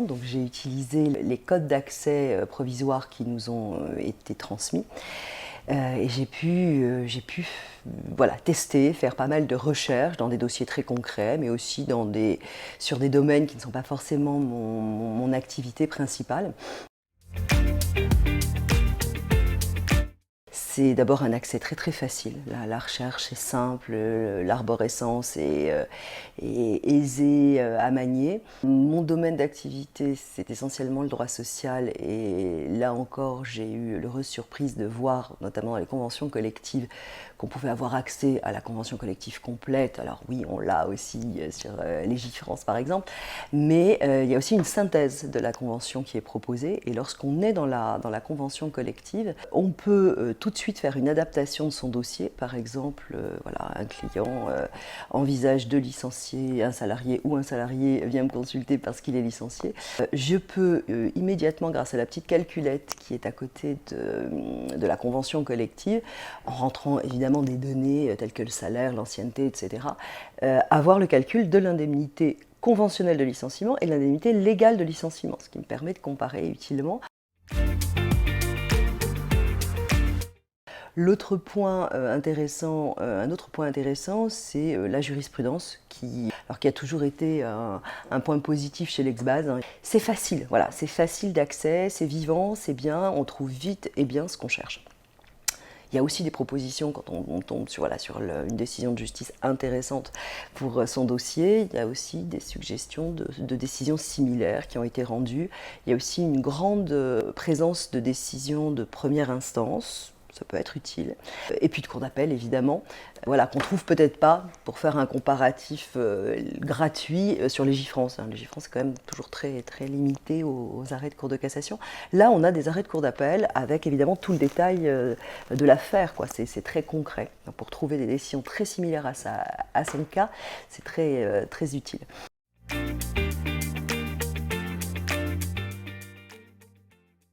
Donc j'ai utilisé les codes d'accès provisoires qui nous ont été transmis. Et j'ai pu voilà, tester, faire pas mal de recherches dans des dossiers très concrets, mais aussi sur des domaines qui ne sont pas forcément mon activité principale. C'est d'abord un accès très très facile. La recherche est simple, l'arborescence est aisée à manier. Mon domaine d'activité, c'est essentiellement le droit social et là encore, j'ai eu l'heureuse surprise de voir, notamment dans les conventions collectives, qu'on pouvait avoir accès à la convention collective complète. Alors oui, on l'a aussi sur Légifrance par exemple, mais il y a aussi une synthèse de la convention qui est proposée et lorsqu'on est dans la convention collective, on peut tout de suite faire une adaptation de son dossier. Par exemple, voilà, un client envisage de licencier un salarié ou un salarié vient me consulter parce qu'il est licencié. Je peux immédiatement, grâce à la petite calculette qui est à côté de la convention collective, en rentrant évidemment des données telles que le salaire, l'ancienneté, etc., avoir le calcul de l'indemnité conventionnelle de licenciement et l'indemnité légale de licenciement, ce qui me permet de comparer utilement. L'autre point intéressant, un autre point intéressant, c'est la jurisprudence qui a toujours été un point positif chez l'Exbase. C'est facile, voilà, c'est facile d'accès, c'est vivant, c'est bien, on trouve vite et bien ce qu'on cherche. Il y a aussi des propositions quand on tombe sur une décision de justice intéressante pour son dossier. Il y a aussi des suggestions de décisions similaires qui ont été rendues. Il y a aussi une grande présence de décisions de première instance. Ça peut être utile. Et puis de cour d'appel, évidemment, voilà, qu'on ne trouve peut-être pas pour faire un comparatif gratuit sur Légifrance. Légifrance est quand même toujours très, très limité aux arrêts de cour de cassation. Là, on a des arrêts de cour d'appel avec évidemment tout le détail de l'affaire. C'est très concret. Donc, pour trouver des décisions très similaires à son cas, c'est très, très utile.